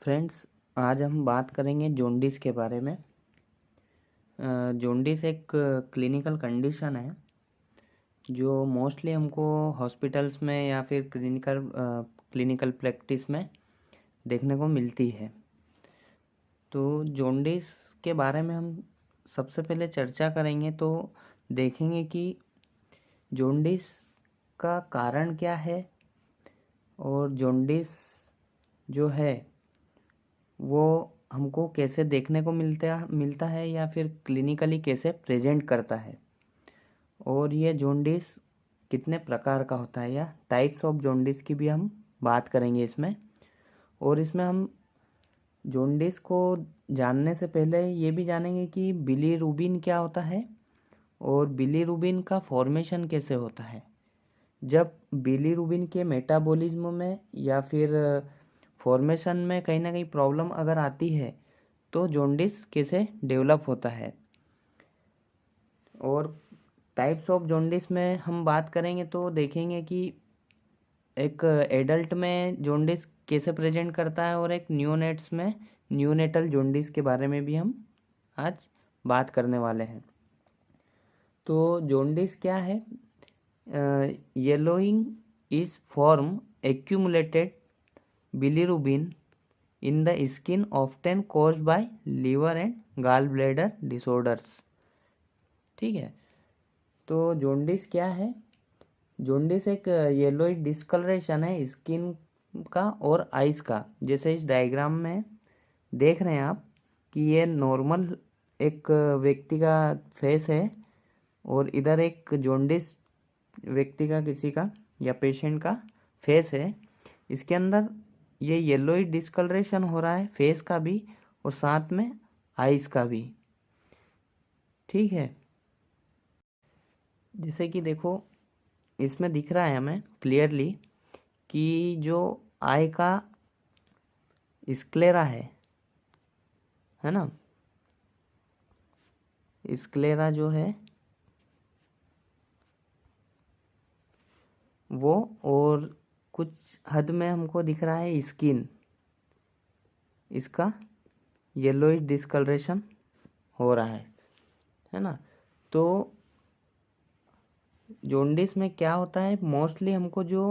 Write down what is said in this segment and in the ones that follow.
Friends, आज हम बात करेंगे जॉन्डिस के बारे में। जॉन्डिस एक क्लिनिकल कंडीशन है जो मोस्टली हमको हॉस्पिटल्स में या फिर क्लिनिकल प्रैक्टिस में देखने को मिलती है। तो जॉन्डिस के बारे में हम सबसे पहले चर्चा करेंगे तो देखेंगे कि जॉन्डिस का कारण क्या है और जॉन्डिस जो है वो हमको कैसे देखने को मिलता है या फिर क्लिनिकली कैसे प्रेजेंट करता है, और ये जॉन्डिस कितने प्रकार का होता है या टाइप्स ऑफ जॉन्डिस की भी हम बात करेंगे इसमें। और इसमें हम जॉन्डिस को जानने से पहले ये भी जानेंगे कि बिलीरुबिन क्या होता है और बिलीरुबिन का फॉर्मेशन कैसे होता है। जब बिलीरुबिन के मेटाबॉलिज्म में या फिर फॉर्मेशन में कहीं ना कहीं प्रॉब्लम अगर आती है तो जॉन्डिस कैसे डेवलप होता है। और टाइप्स ऑफ जॉन्डिस में हम बात करेंगे तो देखेंगे कि एक एडल्ट में जॉन्डिस कैसे प्रेजेंट करता है और एक न्यूनेट्स में न्यूनेटल जॉन्डिस के बारे में भी हम आज बात करने वाले हैं। तो जॉन्डिस क्या है? Yellowing is form accumulated bilirubin in the skin often caused by liver and gallbladder disorders। ठीक है, तो जॉन्डिस क्या है? जॉन्डिस एक येलोइड डिस्कलरेशन है स्किन का और आइस का। जैसे इस डायग्राम में देख रहे हैं आप कि ये नॉर्मल एक व्यक्ति का फेस है और इधर एक जॉन्डिस व्यक्ति का, किसी का या पेशेंट का फेस है। इसके अंदर ये येलोइड डिस्कलरेशन हो रहा है फेस का भी और साथ में आइस का भी। ठीक है, जैसे कि देखो इसमें दिख रहा है हमें क्लियरली कि जो आई का स्क्लेरा है ना, स्क्लेरा जो है वो, और कुछ हद में हमको दिख रहा है स्किन, इसका येलोइश डिस्कलरेशन हो रहा है ना। तो जॉन्डिस में क्या होता है, मोस्टली हमको जो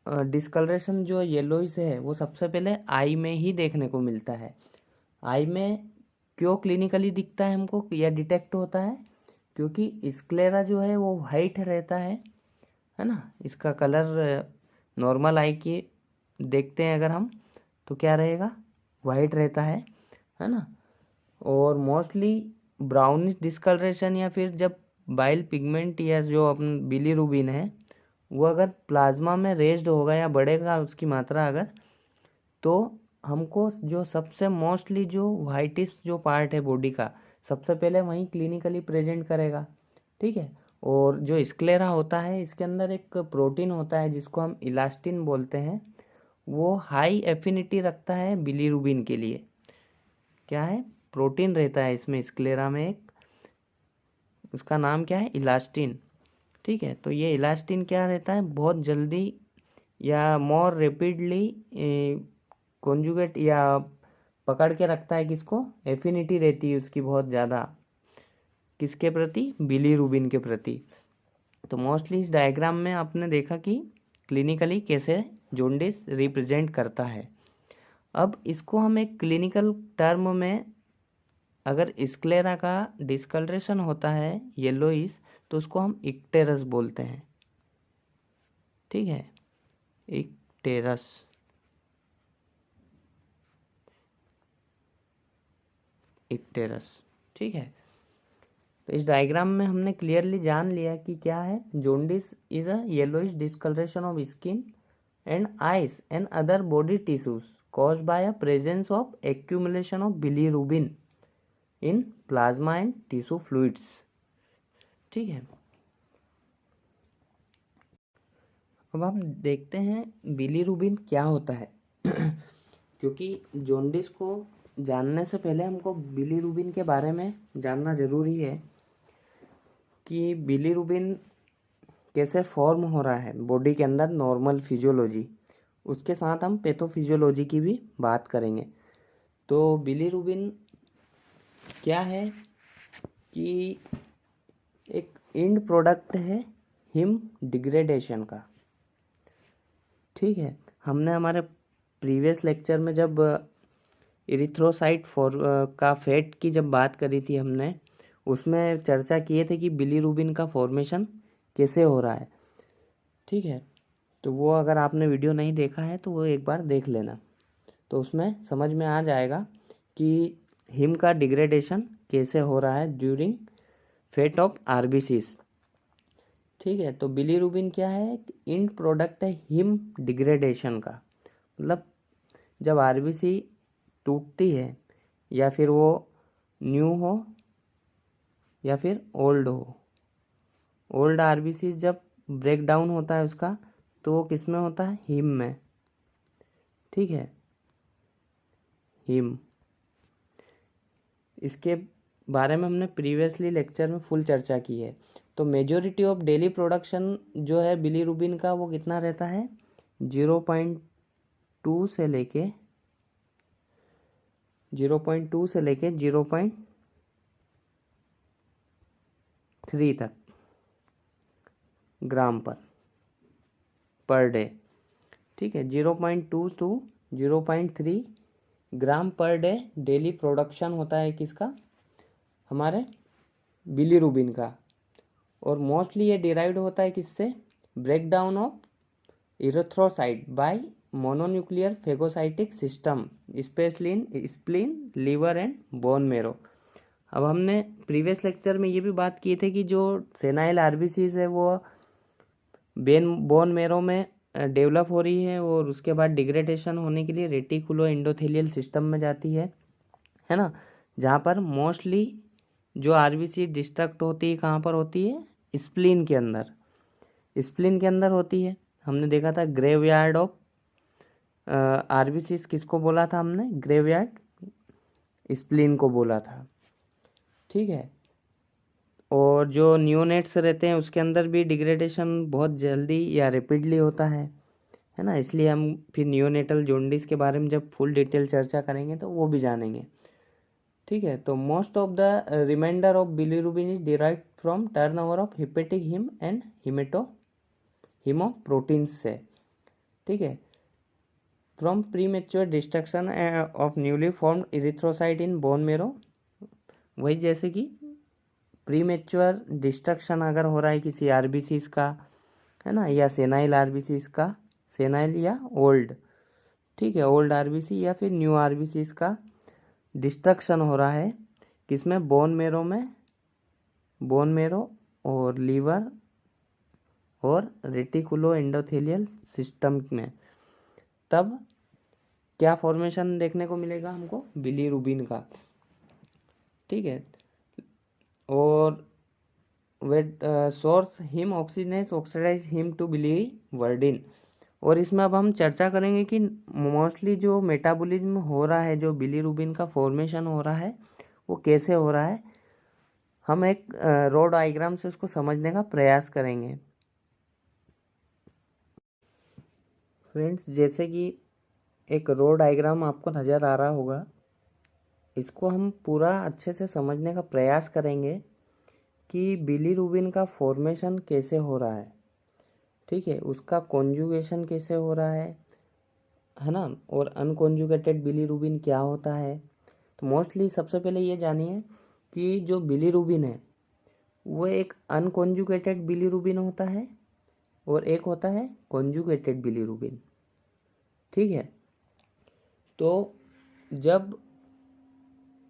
डिस्कलरेशन जो येलोइश है वो सबसे पहले आई में ही देखने को मिलता है। आई में क्यों क्लिनिकली दिखता है हमको या डिटेक्ट होता है? क्योंकि स्क्लेरा जो है वो वाइट रहता है ना। इसका कलर नॉर्मल आई की देखते हैं अगर हम तो क्या रहेगा, वाइट रहता है ना। और मोस्टली ब्राउनिश डिस्कलरेशन या फिर जब बाइल पिगमेंट या जो अपन बिलीरुबिन है वो अगर प्लाज्मा में रेज्ड होगा या बढ़ेगा उसकी मात्रा अगर, तो हमको जो सबसे मोस्टली जो वाइटिश जो पार्ट है बॉडी का सबसे पहले वहीं क्लिनिकली प्रेजेंट करेगा। ठीक है, और जो स्क्लेरा होता है इसके अंदर एक प्रोटीन होता है जिसको हम इलास्टिन बोलते हैं, वो हाई एफिनिटी रखता है बिलीरुबिन के लिए। क्या है? प्रोटीन रहता है इसमें स्क्लेरा में एक, उसका नाम क्या है? इलास्टिन। ठीक है, तो ये इलास्टिन क्या रहता है, बहुत जल्दी या मोर रेपिडली कॉन्जुगेट या पकड़ के रखता है। किसको? एफिनिटी रहती है उसकी बहुत ज़्यादा, किसके प्रति? बिलीरुबिन के प्रति। तो मोस्टली इस डायग्राम में आपने देखा कि क्लिनिकली कैसे जॉन्डिस रिप्रेजेंट करता है। अब इसको हम एक क्लिनिकल टर्म में, अगर स्क्लेरा का डिस्कलरेशन होता है येलोइश तो उसको हम इक्टेरस बोलते हैं। ठीक है, इक्टेरस। इक्टेरस। ठीक है, तो इस डायग्राम में हमने क्लियरली जान लिया कि क्या है, jaundice is a yellowish discoloration of skin and eyes and other body tissues caused by a presence of accumulation of bilirubin in plasma and tissue fluids। ठीक है, अब हम देखते हैं बिलीरुबिन क्या होता है क्योंकि जॉन्डिस को जानने से पहले हमको बिलीरुबिन के बारे में जानना ज़रूरी है कि बिलीरुबिन कैसे फॉर्म हो रहा है बॉडी के अंदर, नॉर्मल फिजियोलॉजी। उसके साथ हम पैथोफिजियोलॉजी की भी बात करेंगे। तो बिलीरुबिन क्या है कि एक एंड प्रोडक्ट है हिम डिग्रेडेशन का। ठीक है, हमने हमारे प्रीवियस लेक्चर में जब इरिथ्रोसाइट का फैट की जब बात करी थी हमने, उसमें चर्चा किए थे कि बिलीरुबिन का फॉर्मेशन कैसे हो रहा है। ठीक है, तो वो अगर आपने वीडियो नहीं देखा है तो वो एक बार देख लेना, तो उसमें समझ में आ जाएगा कि हिम का डिग्रेडेशन कैसे हो रहा है ड्यूरिंग फैट ऑफ आरबीसीज। ठीक है, तो बिलीरुबिन क्या है, एंड प्रोडक्ट है हिम डिग्रेडेशन का। मतलब जब आरबीसी टूटती है या फिर वो न्यू हो या फिर ओल्ड हो, ओल्ड आरबीसी जब ब्रेक डाउन होता है उसका, तो वो किस में होता है, हिम में। ठीक है, हिम, इसके बारे में हमने प्रीवियसली लेक्चर में फुल चर्चा की है। तो मेजॉरिटी ऑफ डेली प्रोडक्शन जो है बिलीरुबिन का वो कितना रहता है, 0.2 से लेके 0.3 तक ग्राम पर डे। ठीक है, 0.2 to 0.3 gram per day daily production होता है किसका, हमारे बिलीरुबिन का। और मोस्टली ये डिराइव्ड होता है किससे, break down of erythrocyte by mononuclear phagocytic system, specially in spleen, liver and bone marrow. अब हमने प्रीवियस लेक्चर में ये भी बात की थी कि जो सेनाइल आरबीसीज है वो बोन मेरो में डेवलप हो रही है और उसके बाद डिग्रेडेशन होने के लिए रेटिकुलो एंडोथेलियल सिस्टम में जाती है ना, जहाँ पर मोस्टली जो आरबीसी डिस्ट्रक्ट होती है कहाँ पर होती है, स्प्लीन के अंदर, स्प्लीन के अंदर होती है। हमने देखा था ग्रेवयार्ड ऑफ आरबीसी किसको बोला था हमने, ग्रेवयार्ड स्प्लीन को बोला था। ठीक है, और जो न्यूनेट्स रहते हैं उसके अंदर भी डिग्रेडेशन बहुत जल्दी या रैपिडली होता है ना, इसलिए हम फिर नियोनेटल जॉन्डिस के बारे में जब फुल डिटेल चर्चा करेंगे तो वो भी जानेंगे। ठीक है, तो most of the remainder of bilirubin is derived from turnover of hepatic heme and hemoproteins से। ठीक है, from premature destruction of newly formed erythrocyte in bone marrow. वही जैसे कि प्रीमेच्योर डिस्ट्रक्शन अगर हो रहा है किसी आरबीसीज का, है ना, या सेनाइल आरबीसीज का, सेनाइल या ओल्ड, ठीक है, ओल्ड आरबीसी या फिर न्यू आरबीसीज का डिस्ट्रक्शन हो रहा है किसमें, बोन मेरो और लीवर और रेटिकुलो एंडोथेलियल सिस्टम में, तब क्या फॉर्मेशन देखने को मिलेगा हमको, बिलीरुबिन का। ठीक है, और wait source heme oxygenase oxidizes heme to biliverdin. और इसमें अब हम चर्चा करेंगे कि मोस्टली जो मेटाबॉलिज्म हो रहा है, जो बिलीरुबिन का फॉर्मेशन हो रहा है वो कैसे हो रहा है, हम एक रो डायग्राम से उसको समझने का प्रयास करेंगे। फ्रेंड्स, जैसे कि एक रो डायग्राम आपको नज़र आ रहा होगा, इसको हम पूरा अच्छे से समझने का प्रयास करेंगे कि बिलीरुबिन का फॉर्मेशन कैसे हो रहा है। ठीक है, उसका कॉन्जुगेशन कैसे हो रहा है ना, और अनकॉन्जुगेटेड बिलीरुबिन क्या होता है। तो मोस्टली सबसे पहले ये जानिए कि जो बिलीरुबिन है वो एक अनकॉन्जुगेटेड बिलीरुबिन होता है और एक होता है कॉन्जुगेटेड बिलीरुबिन। ठीक है, तो जब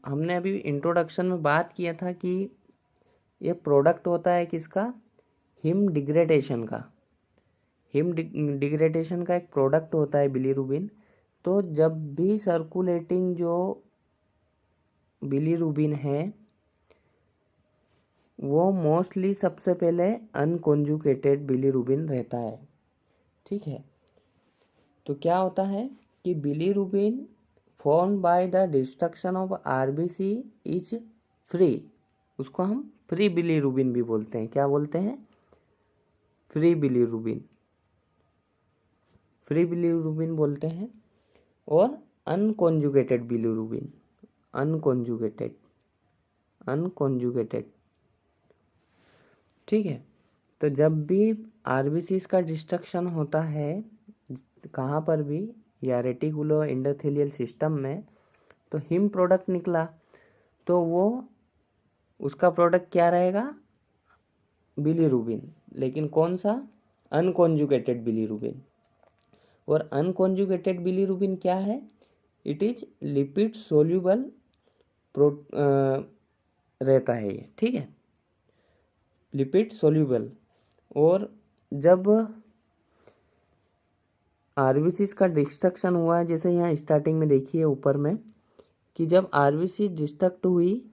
हमने अभी इंट्रोडक्शन में बात किया था कि ये प्रोडक्ट होता है किसका, हिम डिग्रेडेशन का, हिम डिग्रेडेशन का एक प्रोडक्ट होता है बिलीरुबिन। तो जब भी सर्कुलेटिंग जो बिलीरुबिन है वो मोस्टली सबसे पहले अनकॉन्जुगेटेड बिलीरुबिन रहता है। ठीक है, तो क्या होता है कि bilirubin form by the destruction of RBC is free, उसको हम फ्री बिलीरुबिन भी बोलते हैं। क्या बोलते हैं, फ्री बिलीरुबिन। फ्री बिलीरुबिन बोलते हैं, और अनकॉन्जुगेटेड बिलीरुबिन, अनकॉन्जुगेटेड। ठीक है। तो जब भी आरबीसीज का डिस्ट्रक्शन होता है कहाँ पर भी, या रेटिकुलो एंडोथेलियल सिस्टम में, तो हिम प्रोडक्ट निकला, तो वो उसका प्रोडक्ट क्या रहेगा, बिलीरुबिन, लेकिन कौन सा, अनकॉन्जुगेटेड बिलीरुबिन। और अनकॉन्जुगेटेड बिलीरुबिन क्या है, इट इज लिपिड सोल्यूबल रहता है ये। ठीक है, लिपिड सोल्यूबल। और जब आरबीसीज का डिस्ट्रक्शन हुआ है, जैसे यहाँ स्टार्टिंग में देखिए ऊपर में, कि जब आरबीसी डिस्ट्रक्ट हुई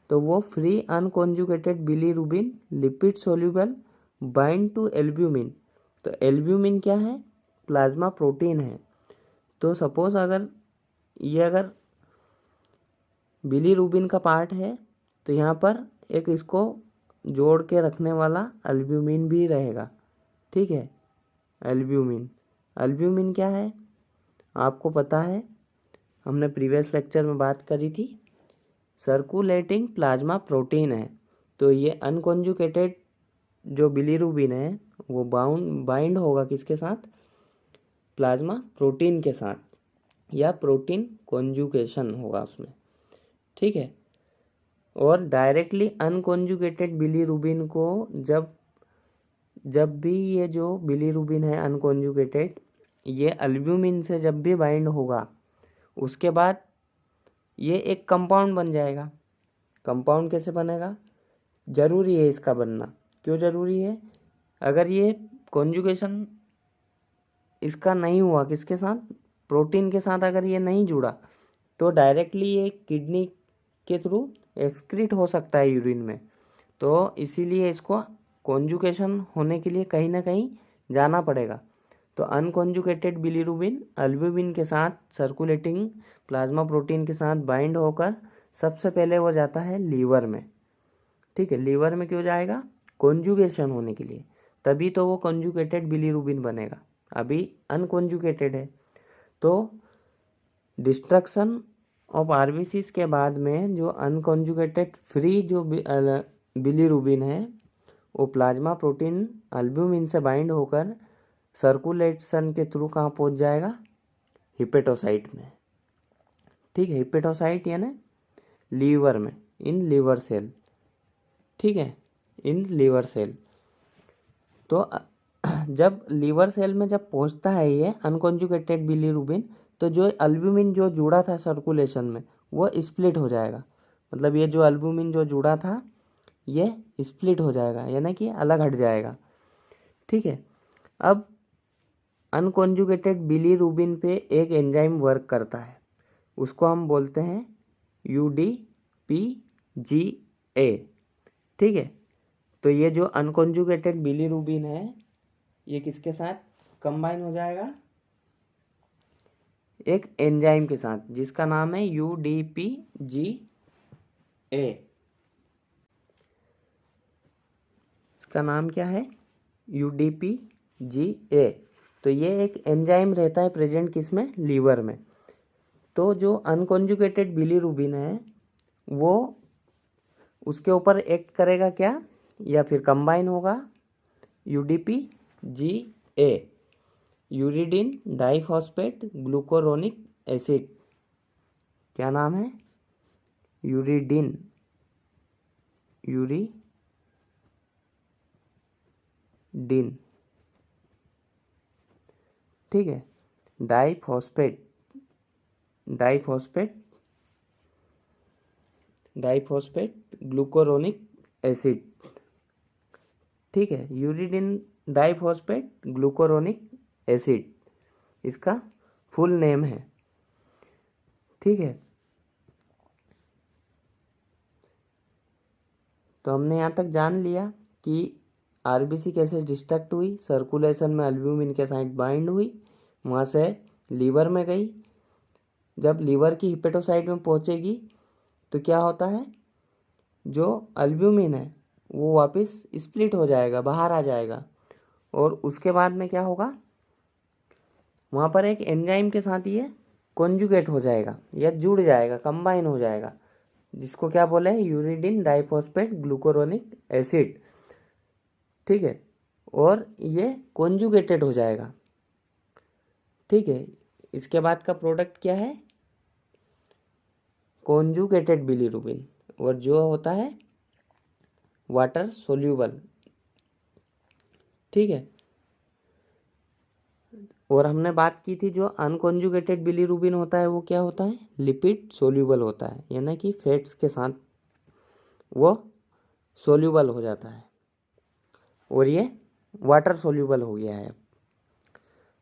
तो वो free unconjugated bilirubin lipid soluble bind to albumin. तो एल्ब्यूमिन क्या है, प्लाज्मा प्रोटीन है। तो सपोज अगर बिलीरुबिन का पार्ट है, तो यहाँ पर एक इसको जोड़ के रखने वाला एल्ब्यूमिन भी रहेगा। ठीक है, एल्ब्यूमिन क्या है, आपको पता है, हमने प्रीवियस लेक्चर में बात करी थी, सर्कुलेटिंग प्लाज्मा प्रोटीन है। तो ये अनकॉन्जुगेटेड जो बिलीरुबिन है वो बाइंड होगा किसके साथ, प्लाज्मा प्रोटीन के साथ, या प्रोटीन कॉन्जुगेशन होगा उसमें। ठीक है। और डायरेक्टली अनकॉन्जुगेटेड बिलीरुबिन को जब भी ये जो बिलीरुबिन है अनकॉन्जुगेटेड, ये एल्ब्यूमिन से जब भी बाइंड होगा, उसके बाद ये एक कंपाउंड बन जाएगा। कंपाउंड कैसे बनेगा, जरूरी है इसका बनना। क्यों जरूरी है, अगर ये कॉन्जुगेशन इसका नहीं हुआ, किसके साथ, प्रोटीन के साथ, अगर ये नहीं जुड़ा, तो डायरेक्टली ये किडनी के थ्रू एक्सक्रीट हो सकता है यूरिन में। तो इसीलिए इसको कॉन्जुगेशन होने के लिए कहीं ना कहीं जाना पड़ेगा। तो अनकॉन्जुगेटेड बिलीरुबिन एल्ब्यूमिन के साथ सर्कुलेटिंग प्लाज्मा प्रोटीन के साथ बाइंड होकर सबसे पहले वो जाता है लीवर में। ठीक है, लीवर में क्यों जाएगा, कॉन्जुगेशन होने के लिए, तभी तो वो कॉन्जुगेटेड बिलीरुबिन बनेगा। अभी अनकॉन्जुगेटेड है। तो डिस्ट्रक्शन ऑफ आरबीसीज के बाद में जो अनकॉन्जुगेटेड फ्री जो बिलीरुबिन है, वो प्लाज्मा प्रोटीन एल्ब्यूमिन से बाइंड होकर सर्कुलेशन के थ्रू कहाँ पहुँच जाएगा, हिपेटोसाइट में। ठीक है, हिपेटोसाइट यानी लीवर में, इन लीवर सेल। ठीक है, इन लीवर सेल। तो जब लीवर सेल में जब पहुंचता है ये अनकॉन्जुगेटेड बिलीरुबिन, तो जो एल्ब्यूमिन जो जुड़ा था सर्कुलेशन में वो स्प्लिट हो जाएगा। मतलब ये जो एल्ब्यूमिन जो जुड़ा था ये स्प्लिट हो जाएगा, यानी कि अलग हट जाएगा। ठीक है। अब अनकॉन्जुगेटेड बिलीरुबिन पे एक एंजाइम वर्क करता है, उसको हम बोलते हैं UDPGA। ठीक है। तो ये जो अनकॉन्जुगेटेड बिलीरुबिन है ये किसके साथ कंबाइन हो जाएगा, एक एंजाइम के साथ जिसका नाम है UDPGA। इसका नाम क्या है, UDPGA। तो ये एक एंजाइम रहता है प्रेजेंट किसमें, लीवर में। तो जो अनकॉन्जुगेटेड बिलीरुबिन है वो उसके ऊपर एक्ट करेगा क्या, या फिर कंबाइन होगा UDPGA, uridine diphosphate glucuronic acid. क्या नाम है, यूरिडिन ठीक है, डाइफॉस्फेट ग्लूकोरोनिक एसिड। ठीक है, यूरिडिन डाइफॉस्फेट ग्लूकोरोनिक एसिड इसका फुल नेम है। ठीक है। तो हमने यहाँ तक जान लिया कि आरबीसी कैसे डिस्ट्रक्ट हुई, सर्कुलेशन में एल्ब्यूमिन के साथ बाइंड हुई, वहाँ से लीवर में गई। जब लीवर की हिपेटोसाइट में पहुँचेगी तो क्या होता है, जो एल्ब्यूमिन है वो वापस स्प्लिट हो जाएगा, बाहर आ जाएगा। और उसके बाद में क्या होगा, वहाँ पर एक एंजाइम के साथ ये कॉन्जुगेट हो जाएगा या जुड़ जाएगा, कंबाइन हो जाएगा, जिसको क्या बोले हैं, यूरिडीन डाइफॉस्फेट ग्लूकोरोनिक एसिड। ठीक है, और ये कॉन्जुगेटेड हो जाएगा। ठीक है, इसके बाद का प्रोडक्ट क्या है, कॉन्जुगेटेड बिलीरुबिन, और जो होता है वाटर सोल्यूबल। ठीक है, और हमने बात की थी जो अनकॉन्जुगेटेड बिलीरुबिन होता है वो क्या होता है, लिपिड सोल्यूबल होता है, यानी कि फैट्स के साथ वो सोल्यूबल हो जाता है, और ये वाटर सोल्यूबल हो गया है।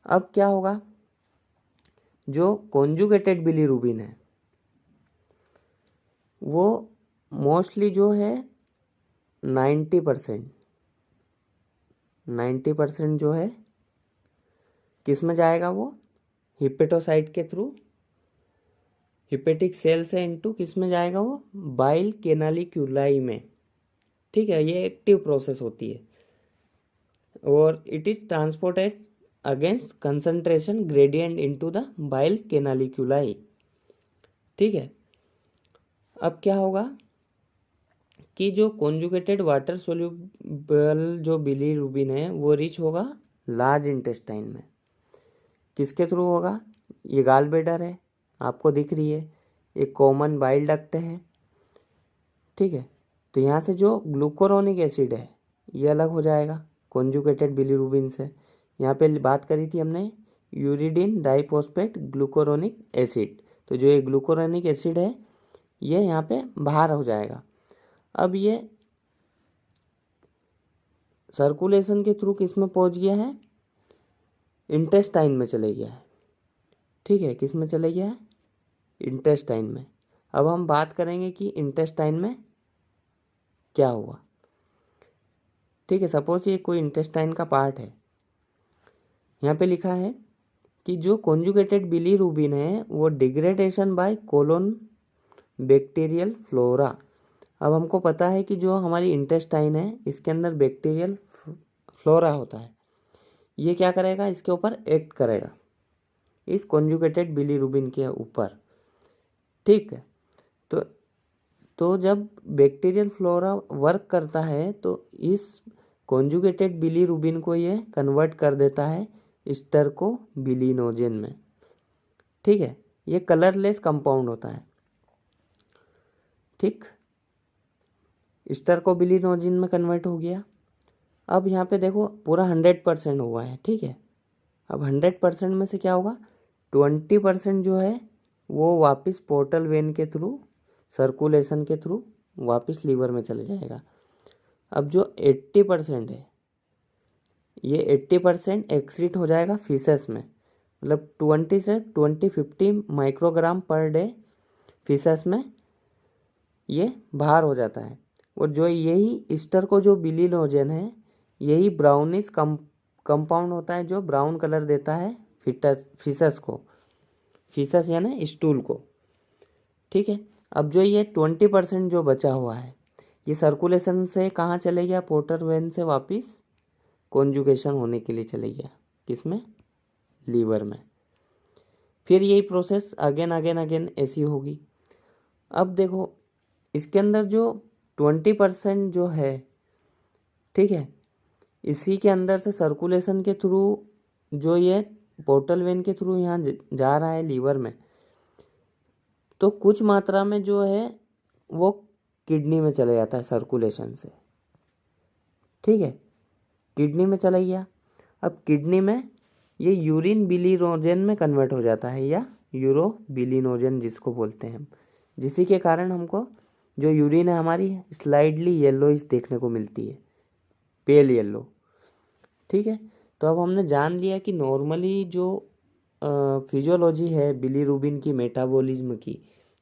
अब क्या होगा, जो कॉन्जुगेटेड बिलीरुबिन है वो मोस्टली जो है 90% जो है किस में जाएगा, वो हिपेटोसाइट के थ्रू, हिपेटिक सेल से इनटू किस में जाएगा, वो बाइल कैनालिक्यूलाई में। ठीक है, ये एक्टिव प्रोसेस होती है, और it is transported against concentration gradient into the bile canaliculi. ठीक है, अब क्या होगा कि जो कॉन्जुगेटेड वाटर सोल्यूबल जो बिलीरुबिन है वो रिच होगा लार्ज इंटेस्टाइन में। किसके थ्रू होगा, ये गाल ब्लैडर है, आपको दिख रही है, एक कॉमन बाइल डक्ट है। ठीक है, तो यहाँ से जो ग्लूकोरोनिक एसिड है ये अलग हो जाएगा कॉन्जुगेटेड बिलीरुबिन से। यहाँ पे बात करी थी हमने यूरिडीन डाइफॉस्फेट ग्लूकोरोनिक एसिड, तो जो ये ग्लूकोरोनिक एसिड है ये यहाँ पे बाहर हो जाएगा। अब ये सर्कुलेशन के थ्रू किस में पहुँच गया है, इंटेस्टाइन में चले गया है। ठीक है, किस में चले गया है, इंटेस्टाइन में। अब हम बात करेंगे कि इंटेस्टाइन में क्या हुआ। ठीक है, सपोज ये कोई इंटेस्टाइन का पार्ट है, यहाँ पे लिखा है कि जो कॉन्जुगेटेड बिलीरुबिन है वो degradation by colon bacterial flora. अब हमको पता है कि जो हमारी इंटेस्टाइन है इसके अंदर बैक्टीरियल फ्लोरा होता है, ये क्या करेगा, इसके ऊपर एक्ट करेगा, इस कॉन्जुगेटेड बिलीरुबिन के ऊपर। ठीक है, तो जब बैक्टीरियल फ्लोरा वर्क करता है तो इस कॉन्जुगेटेड बिलीरुबिन को ये कन्वर्ट कर देता है स्टर्कोबिलिनोजेन में। ठीक है, ये कलरलेस कंपाउंड होता है। ठीक, स्टर्कोबिलिनोजेन में कन्वर्ट हो गया। अब यहाँ पे देखो पूरा 100% हुआ है। ठीक है, अब 100% में से क्या होगा, 20% जो है वो वापस पोर्टल वेन के थ्रू, सर्कुलेशन के थ्रू वापस लीवर में चले जाएगा। अब जो 80% है ये 80% एक्सीट हो जाएगा फीसेस में, मतलब 20 से 50 माइक्रोग्राम पर डे फीसेस में ये बाहर हो जाता है। और जो यही ईस्टर को जो बिलिनोजेन है यही ब्राउनिश कंपाउंड होता है जो ब्राउन कलर देता है फीसस को, फीसस यानी स्टूल को। ठीक है, अब जो ये 20% जो बचा हुआ है ये सर्कुलेशन से कहाँ चले गया, पोर्टर वेन से वापस कॉन्जुगेशन होने के लिए चले गया, किसमें, लीवर में। फिर यही प्रोसेस अगेन अगेन अगेन ऐसी होगी। अब देखो इसके अंदर जो 20% जो है, ठीक है, इसी के अंदर से सर्कुलेशन के थ्रू जो ये पोर्टल वेन के थ्रू यहाँ जा रहा है लीवर में, तो कुछ मात्रा में जो है वो किडनी में चले जाता है सर्कुलेशन से। ठीक है, किडनी में चला गया। अब किडनी में ये यूरिन बिलिनोजेन में कन्वर्ट हो जाता है या यूरो बिलिनोजेन जिसको बोलते हैं हम, जिसी के कारण हमको जो यूरिन है हमारी स्लाइडली येलोइश देखने को मिलती है, पेल येलो। ठीक है, तो अब हमने जान लिया कि नॉर्मली जो फिजियोलॉजी है बिलीरुबिन की, मेटाबॉलिज्म की,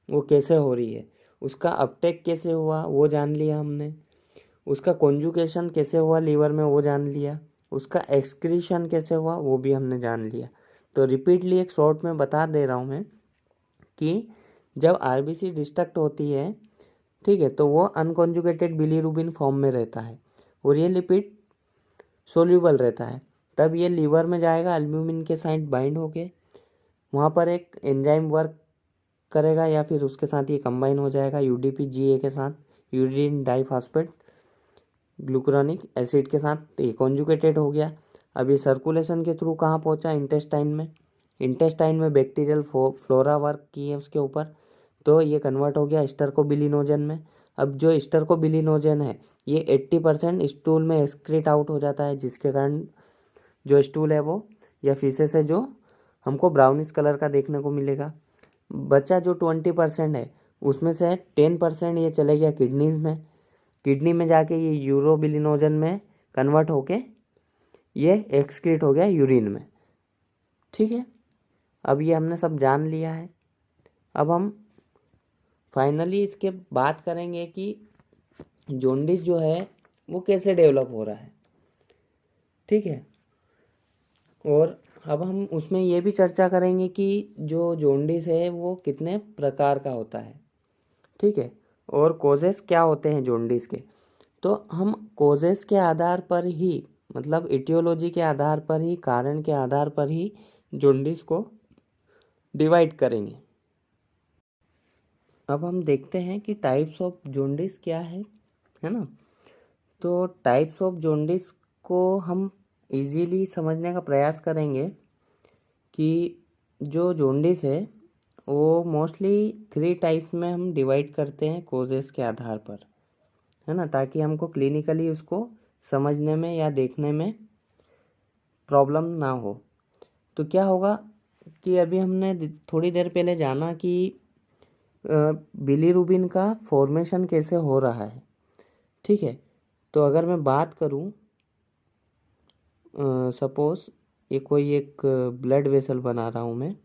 वो कैसे हो रही है, उसका अपटेक कैसे हुआ वो जान लिया हमने, उसका कॉन्जुगेशन कैसे हुआ लीवर में वो जान लिया, उसका एक्सक्रीशन कैसे हुआ वो भी हमने जान लिया। तो रिपीटली एक शॉर्ट में बता दे रहा हूँ मैं कि जब आरबीसी डिस्ट्रक्ट होती है, ठीक है, तो वो अनकॉन्जुगेटेड बिलीरुबिन फॉर्म में रहता है और ये लिपिड सोल्यूबल रहता है। तब ये लीवर में जाएगा, एल्ब्यूमिन के साथ बाइंड होके वहाँ पर एक एंजाइम वर्क करेगा या फिर उसके साथ ये कंबाइन हो जाएगा UDP-GA के साथ, यूरिन डाइफॉस्फेट ग्लूकुरोनिक एसिड के साथ, ये कॉन्जुगेटेड हो गया। अब ये सर्कुलेशन के थ्रू कहाँ पहुँचा, इंटेस्टाइन में। इंटेस्टाइन में बैक्टीरियल फ्लोरा वर्क की है उसके ऊपर, तो ये कन्वर्ट हो गया स्टर्कोबिलिनोजन में। अब जो स्टर्कोबिलिनोजन है ये 80% स्टूल में एक्सक्रीट आउट हो जाता है, जिसके कारण जो स्टूल है वो या फीसेस है जो हमको ब्राउनिश कलर का देखने को मिलेगा। बचा जो 20% है उसमें से 10% ये चले गया किडनीज में, किडनी में जाके ये यूरोबिलिनोजन में कन्वर्ट होके ये एक्सक्रीट हो गया यूरिन में। ठीक है, अब ये हमने सब जान लिया है। अब हम फाइनली इसके बात करेंगे कि जॉन्डिस जो है वो कैसे डेवलप हो रहा है। ठीक है, और अब हम उसमें ये भी चर्चा करेंगे कि जो जॉन्डिस है वो कितने प्रकार का होता है। ठीक है, और कोजेस क्या होते हैं जॉन्डिस के, तो हम कोजेस के आधार पर ही, मतलब इटियोलॉजी के आधार पर ही, कारण के आधार पर ही जॉन्डिस को डिवाइड करेंगे। अब हम देखते हैं कि टाइप्स ऑफ जॉन्डिस क्या है ना। तो टाइप्स ऑफ जॉन्डिस को हम इजीली समझने का प्रयास करेंगे कि जो जॉन्डिस है वो मोस्टली 3 टाइप्स में हम डिवाइड करते हैं कोजेस के आधार पर, है ना, ताकि हमको क्लिनिकली उसको समझने में या देखने में प्रॉब्लम ना हो। तो क्या होगा कि अभी हमने थोड़ी देर पहले जाना कि बिलीरुबिन का फॉर्मेशन कैसे हो रहा है। ठीक है, तो अगर मैं बात करूं, सपोज ये कोई एक ब्लड वेसल बना रहा हूं मैं,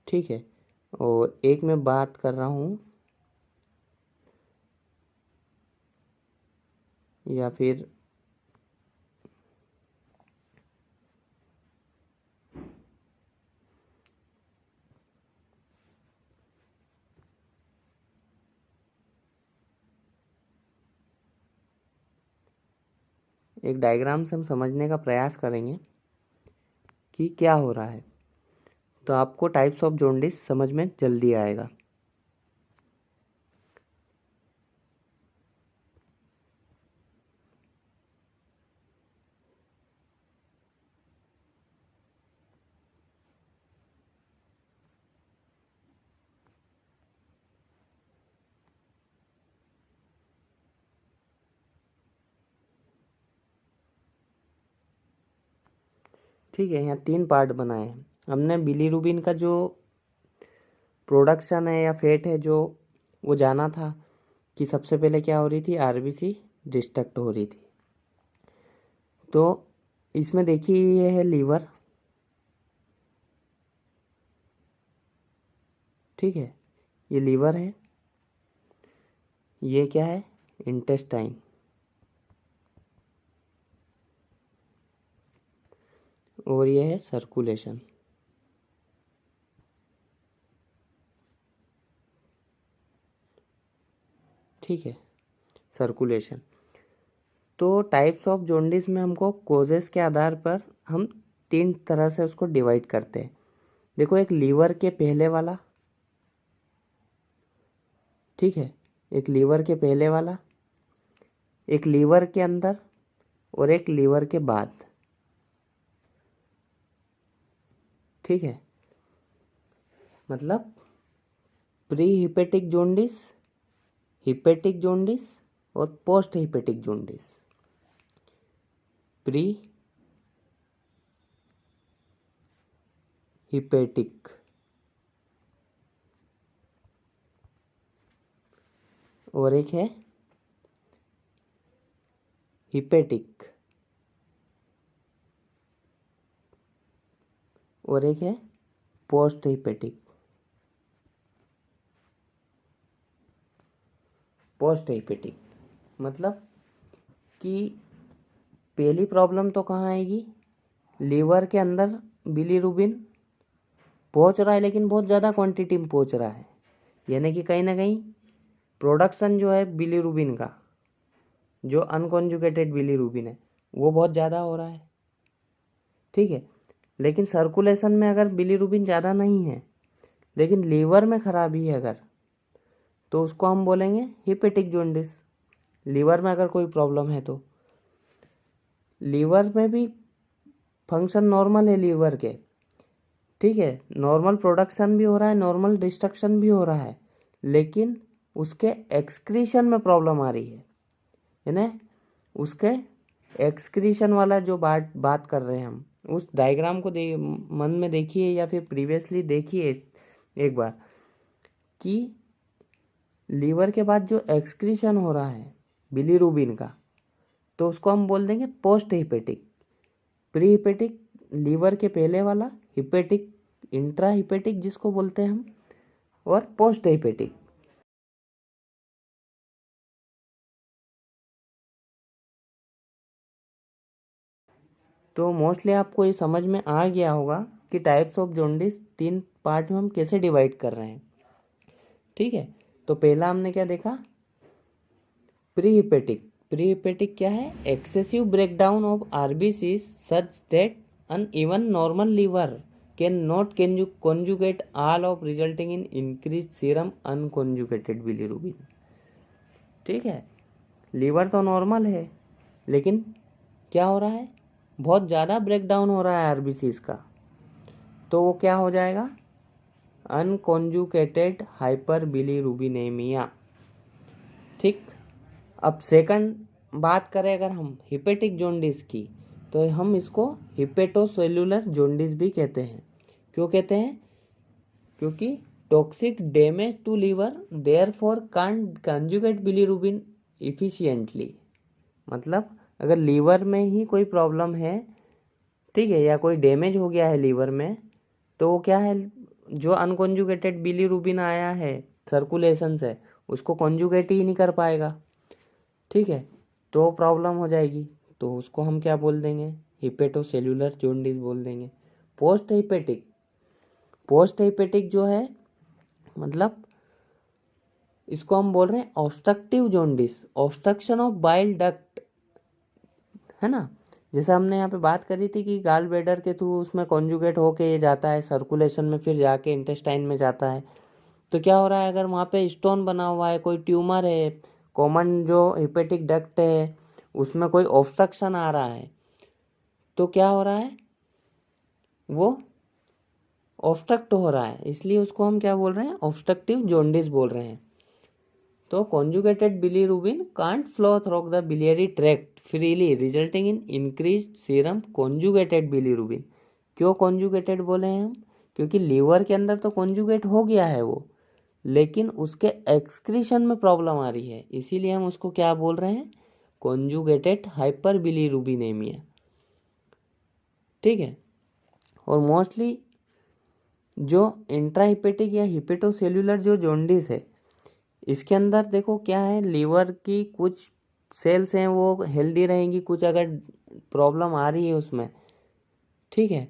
ठीक है, और एक मैं बात कर रहा हूं या फिर एक डायग्राम से हम समझने का प्रयास करेंगे कि क्या हो रहा है, तो आपको टाइप्स ऑफ जॉन्डिस समझ में जल्दी आएगा। ठीक है, यहाँ 3 पार्ट बनाए हैं हमने। बिलीरुबिन का जो प्रोडक्शन है या फैट है जो वो जाना था कि सबसे पहले क्या हो रही थी, आरबीसी डिस्ट्रक्ट हो रही थी। तो इसमें देखिए ये है लीवर, ठीक है, ये लीवर है, ये क्या है, इंटेस्टाइन, और ये है सर्कुलेशन। ठीक है, सर्कुलेशन। तो टाइप्स ऑफ जॉन्डिस में हमको कोजेस के आधार पर हम 3 तरह से उसको डिवाइड करते हैं। देखो, एक लीवर के पहले वाला, ठीक है, एक लीवर के पहले वाला, एक लीवर के अंदर, और एक लीवर के बाद। ठीक है, मतलब pre hepatic jaundice, hepatic jaundice और post hepatic jaundice. Pre hepatic और एक है हिपेटिक और एक है पोस्ट हिपेटिक। पोस्ट हिपेटिक मतलब कि पहली प्रॉब्लम तो कहाँ आएगी, लीवर के अंदर बिलीरुबिन पहुंच रहा है लेकिन बहुत ज़्यादा क्वांटिटी में पहुंच रहा है, यानी कि कहीं ना कहीं प्रोडक्शन जो है बिलीरुबिन का, जो अनकॉन्जुगेटेड बिलीरुबिन है वो बहुत ज़्यादा हो रहा है, ठीक है। लेकिन सर्कुलेशन में अगर बिलीरुबिन ज़्यादा नहीं है लेकिन लीवर में खराबी है अगर, तो उसको हम बोलेंगे हिपेटिक जॉन्डिस। लीवर में अगर कोई प्रॉब्लम है तो लीवर में भी फंक्शन नॉर्मल है लीवर के, ठीक है, नॉर्मल प्रोडक्शन भी हो रहा है, नॉर्मल डिस्ट्रक्शन भी हो रहा है, लेकिन उसके एक्सक्रीशन में प्रॉब्लम आ रही है ना। उसके एक्सक्रीशन वाला जो बात कर रहे हैं हम, उस डायग्राम को मन में देखिए या फिर प्रीवियसली देखिए एक बार कि लीवर के बाद जो एक्सक्रीशन हो रहा है बिलीरुबिन का, तो उसको हम बोल देंगे post hepatic. Pre hepatic liver के पहले वाला, हिपेटिक इंट्रा हिपेटिक जिसको बोलते हैं हम, और पोस्ट हिपेटिक। तो मोस्टली आपको ये समझ में आ गया होगा कि टाइप्स ऑफ जॉन्डिस 3 पार्ट में हम कैसे डिवाइड कर रहे हैं, ठीक है। तो पहला हमने क्या देखा, प्री हिपेटिक। प्री हिपेटिक क्या है, excessive breakdown of RBCs such that uneven normal liver can not conjugate all of resulting in increased serum unconjugated bilirubin, ठीक है। लीवर तो नॉर्मल है लेकिन क्या हो रहा है, बहुत ज़्यादा ब्रेकडाउन हो रहा है आरबीसीज का, तो वो क्या हो जाएगा, अनकॉन्जुगेटेड हाइपर बिलीरुबिनेमिया, ठीक। अब सेकंड बात करें अगर हम हिपेटिक जॉन्डिस की, तो हम इसको हिपेटोसेलुलर जॉन्डिस भी कहते हैं। क्यों कहते हैं, क्योंकि toxic damage to liver therefore can't conjugate bilirubin efficiently. मतलब अगर लीवर में ही कोई प्रॉब्लम है, ठीक है, या कोई डैमेज हो गया है लीवर में, तो वो क्या है, जो अनकॉन्जुगेटेड बिलीरुबिन आया है सर्कुलेशन से, उसको कॉन्जुगेट ही नहीं कर पाएगा, ठीक है, तो प्रॉब्लम हो जाएगी। तो उसको हम क्या बोल देंगे, हिपेटोसेलुलर जॉन्डिस बोल देंगे। पोस्ट हिपेटिक, पोस्ट हिपेटिक जो है मतलब इसको हम बोल रहे हैं obstructive jaundice, obstruction of bile duct, है ना। जैसे हमने यहाँ पे बात करी थी कि गाल ब्लैडर के थ्रू उसमें कॉन्जुगेट होके ये जाता है सर्कुलेशन में, फिर जाके इंटेस्टाइन में जाता है। तो क्या हो रहा है, अगर वहाँ पे स्टोन बना हुआ है, कोई ट्यूमर है, कॉमन जो हिपेटिक डक्ट है उसमें कोई ऑब्स्ट्रक्शन आ रहा है, तो क्या हो रहा है, वो ऑब्स्ट्रक्ट हो रहा है, इसलिए उसको हम क्या बोल रहे हैं, ऑब्स्ट्रक्टिव जॉन्डिस बोल रहे हैं। तो conjugated bilirubin can't flow through the biliary tract freely resulting in increased serum conjugated bilirubin. क्यों कॉन्जुगेटेड बोले हैं हम, क्योंकि लीवर के अंदर तो कॉन्जुगेट हो गया है वो, लेकिन उसके एक्सक्रीशन में प्रॉब्लम आ रही है, इसीलिए हम उसको क्या बोल रहे हैं, कॉन्जुगेटेड हाइपर बिलीरुबिनेमिया, ठीक है। और मोस्टली जो इंट्राहिपेटिक या हिपेटोसेलुलर जो जॉन्डिस है, इसके अंदर देखो क्या है, लीवर की कुछ सेल्स हैं वो हेल्दी रहेंगी, कुछ अगर प्रॉब्लम आ रही है उसमें, ठीक है,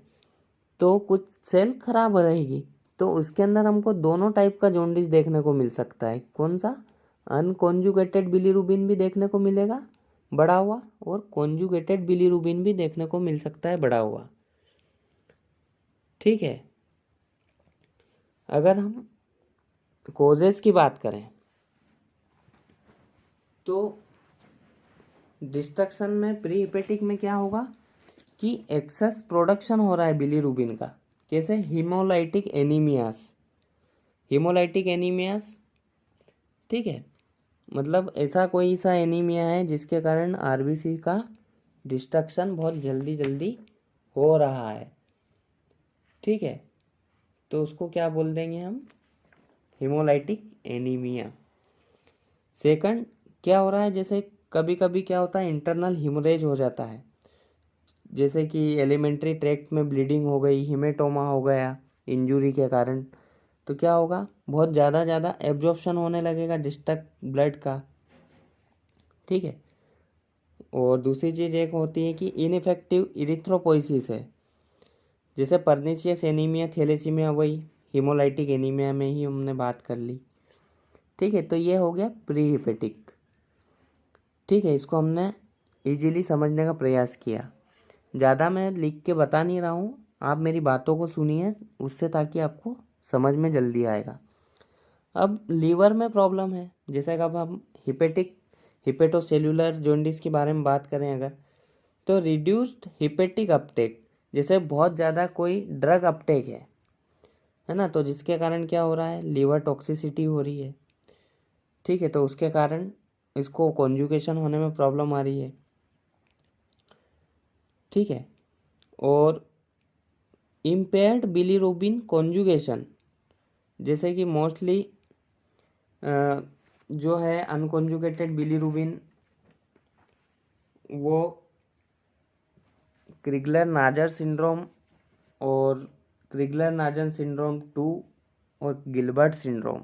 तो कुछ सेल खराब रहेगी। तो उसके अंदर हमको दोनों टाइप का जॉन्डिस देखने को मिल सकता है। कौन सा, अनकॉन्जुगेटेड बिलीरुबिन भी देखने को मिलेगा बढ़ा हुआ, और कॉन्जुगेटेड बिलीरुबिन भी देखने को मिल सकता है बढ़ा हुआ, ठीक है। अगर हम कोजेस की बात करें तो डिस्ट्रक्शन में प्री हिपेटिक में क्या होगा कि एक्सेस प्रोडक्शन हो रहा है बिलीरुबिन का, कैसे, हीमोलाइटिक एनीमियास, हीमोलाइटिक एनीमियास, ठीक है, मतलब ऐसा कोई सा एनीमिया है जिसके कारण आरबीसी का डिस्ट्रक्शन बहुत जल्दी जल्दी हो रहा है, ठीक है, तो उसको क्या बोल देंगे हम, हीमोलाइटिक एनीमिया। सेकंड क्या हो रहा है, जैसे कभी कभी क्या होता है, इंटरनल हिमोरेज हो जाता है, जैसे कि एलिमेंट्री ट्रैक्ट में ब्लीडिंग हो गई, हिमेटोमा हो गया इंजरी के कारण, तो क्या होगा, बहुत ज़्यादा एब्जॉर्प्शन होने लगेगा डिस्ट्रक्ट ब्लड का, ठीक है। और दूसरी चीज़ एक होती है कि इनइफेक्टिव इरिथ्रोपोइसिस है, जैसे पर्नीशियस एनीमिया, थैलेसीमिया, वही हीमोलाइटिक एनीमिया में ही हमने बात कर ली, ठीक है। तो ये हो गया प्री हिपेटिक, ठीक है, इसको हमने इजीली समझने का प्रयास किया। ज़्यादा मैं लिख के बता नहीं रहा हूँ, आप मेरी बातों को सुनिए उससे, ताकि आपको समझ में जल्दी आएगा। अब लीवर में प्रॉब्लम है, जैसे कि अब हम हिपेटोसेल्युलर जॉन्डिस के बारे में बात करें अगर, तो रिड्यूस्ड हिपेटिक अपटेक, जैसे बहुत ज़्यादा कोई ड्रग अपटेक है ना, तो जिसके कारण क्या हो रहा है, लीवर टॉक्सिसिटी हो रही है। ठीक है, तो उसके कारण इसको कॉन्जुगेशन होने में प्रॉब्लम आ रही है। ठीक है, और इम्पेयर्ड बिलीरुबिन कॉन्जुगेशन, जैसे कि मोस्टली जो है अनकॉन्जुगेटेड बिलीरुबिन वो क्रिगलर नाजर सिंड्रोम और क्रिगलर नाजर सिंड्रोम 2 और गिलबर्ट सिंड्रोम,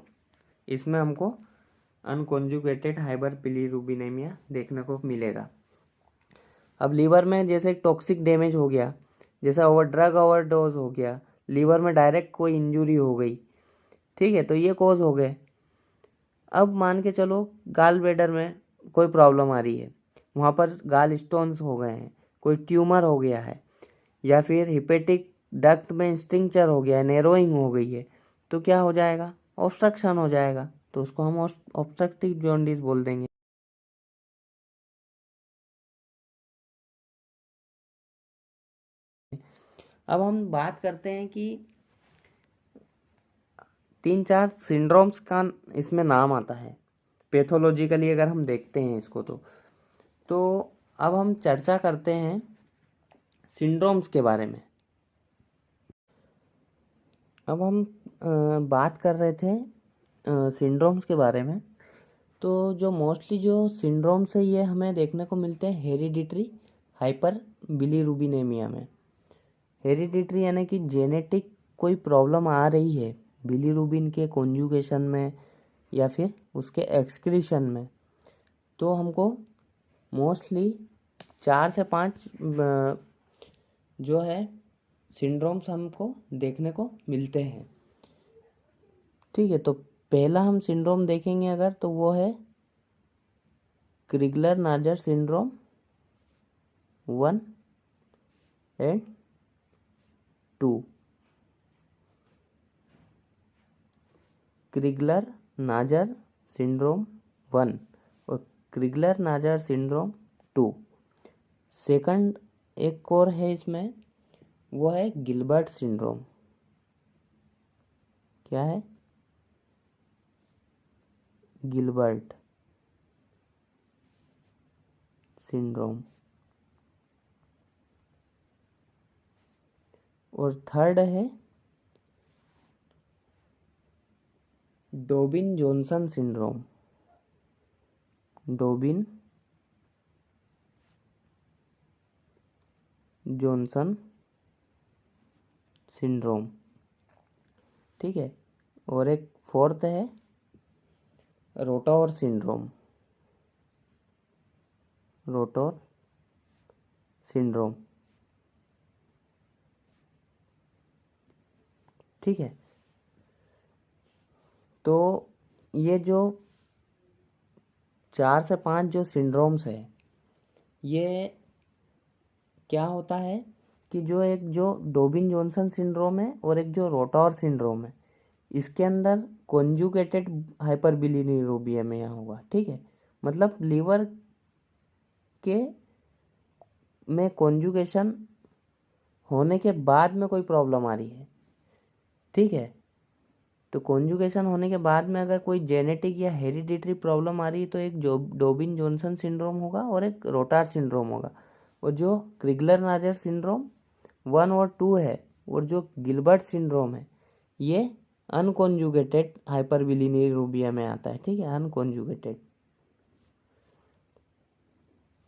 इसमें हमको अनकॉन्जुगेटेड हाइपर बिलीरुबिनेमिया देखने को मिलेगा। अब लीवर में जैसे टॉक्सिक डैमेज हो गया, जैसे ड्रग ओवरडोज हो गया, लीवर में डायरेक्ट कोई इंजरी हो गई, ठीक है, तो ये कॉज हो गए। अब मान के चलो गाल ब्लैडर में कोई प्रॉब्लम आ रही है, वहाँ पर गाल स्टोन्स हो गए हैं, कोई ट्यूमर हो गया है, या फिर हिपेटिक डक्ट में स्टिंक्चर हो गया है, नैरोइंग हो गई है, तो क्या हो जाएगा, ऑब्स्ट्रक्शन हो जाएगा, तो उसको हम ऑब्स्ट्रक्टिव जॉन्डिस बोल देंगे। अब हम बात करते हैं कि 3-4 सिंड्रोम्स का इसमें नाम आता है पैथोलॉजिकली, अगर हम देखते हैं इसको तो अब हम चर्चा करते हैं सिंड्रोम्स के बारे में। अब हम बात कर रहे थे सिंड्रोम्स के बारे में, तो जो मोस्टली जो सिंड्रोम्स है ये हमें देखने को मिलते हैं हेरिडिटरी हाइपर बिलीरुबिनेमिया में। हेरिडिटरी यानी कि जेनेटिक कोई प्रॉब्लम आ रही है बिलीरुबिन के कॉन्जुगेशन में या फिर उसके एक्सक्रीशन में, तो हमको मोस्टली 4 से 5 जो है सिंड्रोम्स हमको देखने को मिलते हैं। ठीक है, तो पहला हम सिंड्रोम देखेंगे अगर, तो वो है क्रिगलर नाजर सिंड्रोम 1 एंड 2। क्रिगलर नाजर सिंड्रोम 1 और क्रिगलर नाजर सिंड्रोम 2। सेकंड एक और है इसमें, वो है गिलबर्ट सिंड्रोम। क्या है, गिलबर्ट सिंड्रोम। और थर्ड है Dubin Johnson syndrome. Dubin Johnson syndrome. ठीक है, और एक फोर्थ है रोटोर सिंड्रोम। Rotor syndrome. ठीक है, तो ये जो 4 से 5 जो सिंड्रोम्स है, ये क्या होता है कि जो डोबिन जॉनसन सिंड्रोम है और एक जो रोटोर सिंड्रोम है, इसके अंदर कॉन्जुगेटेड हाइपरबिलिरुबिनेमिया होगा। ठीक है, मतलब लीवर के में कॉन्जुगेशन होने के बाद में कोई प्रॉब्लम आ रही है। ठीक है, तो कॉन्जुगेशन होने के बाद में अगर कोई जेनेटिक या हेरिडिटरी प्रॉब्लम आ रही है, तो एक जो डोबिन जॉनसन सिंड्रोम होगा और एक रोटार सिंड्रोम होगा। और जो क्रिगलर नाजर सिंड्रोम 1 और 2 है और जो गिलबर्ट सिंड्रोम है, ये अनकॉन्जुगेटेड हाइपरबिलिरुबिया में आता है। ठीक है, अनकॉन्जुगेटेड।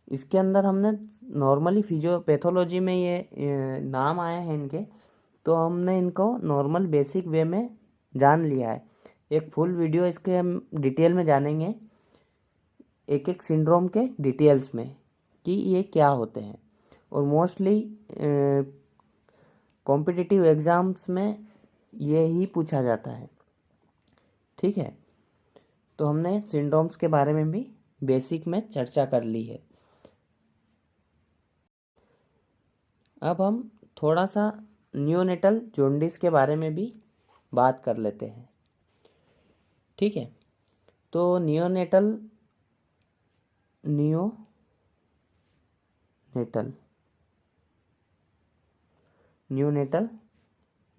इसके अंदर हमने नॉर्मली फिजियोपैथोलॉजी में ये नाम आए हैं इनके, तो हमने इनको नॉर्मल बेसिक वे में जान लिया है। एक फुल वीडियो इसके हम डिटेल में जानेंगे, एक एक सिंड्रोम के डिटेल्स में कि ये क्या होते हैं। और मोस्टली कॉम्पिटिटिव एग्ज़ाम्स में ये ही पूछा जाता है। ठीक है, तो हमने सिंड्रोम्स के बारे में भी बेसिक में चर्चा कर ली है। अब हम थोड़ा सा नियोनेटल जॉन्डिस के बारे में भी बात कर लेते हैं। ठीक है, तो नियोनेटल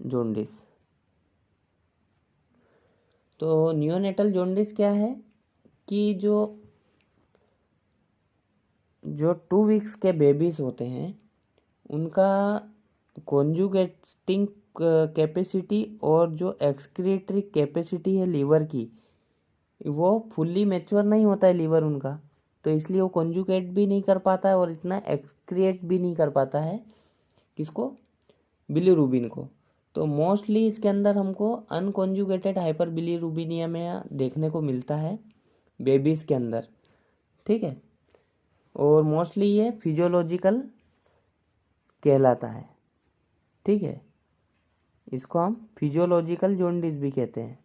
जॉन्डिस। तो नियोनेटल जॉन्डिस क्या है कि जो 2 वीक्स के बेबीज होते हैं उनका कॉन्जुगेटिंग कैपेसिटी और जो एक्सक्रीटरी कैपेसिटी है लीवर की, वो फुल्ली मैच्योर नहीं होता है लीवर उनका, तो इसलिए वो कॉन्जुगेट भी नहीं कर पाता है और इतना एक्सक्रिएट भी नहीं कर पाता है किसको, बिलीरुबिन को। तो मोस्टली इसके अंदर हमको अनकॉन्जुगेटेड हाइपर बिलीरुबिनियमिया देखने को मिलता है बेबीज़ के अंदर। ठीक है, और मोस्टली ये फिजियोलॉजिकल कहलाता है। ठीक है, इसको हम फिजियोलॉजिकल जॉन्डिस भी कहते हैं,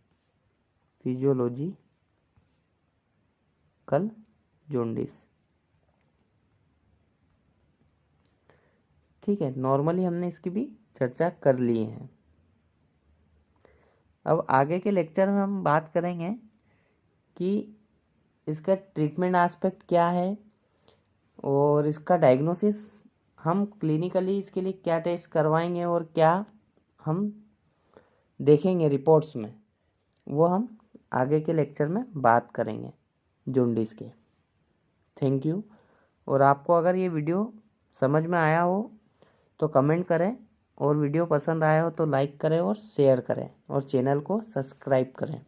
फिजियोलॉजिकल जॉन्डिस। ठीक है, नॉर्मली हमने इसकी भी चर्चा कर ली है। अब आगे के लेक्चर में हम बात करेंगे कि इसका ट्रीटमेंट एस्पेक्ट क्या है और इसका डायग्नोसिस हम क्लिनिकली इसके लिए क्या टेस्ट करवाएंगे और क्या हम देखेंगे रिपोर्ट्स में, वो हम आगे के लेक्चर में बात करेंगे जॉन्डिस के। Thank you. और आपको अगर ये वीडियो समझ में आया हो तो कमेंट करें, और वीडियो पसंद आया हो तो लाइक करें और शेयर करें और चैनल को सब्सक्राइब करें।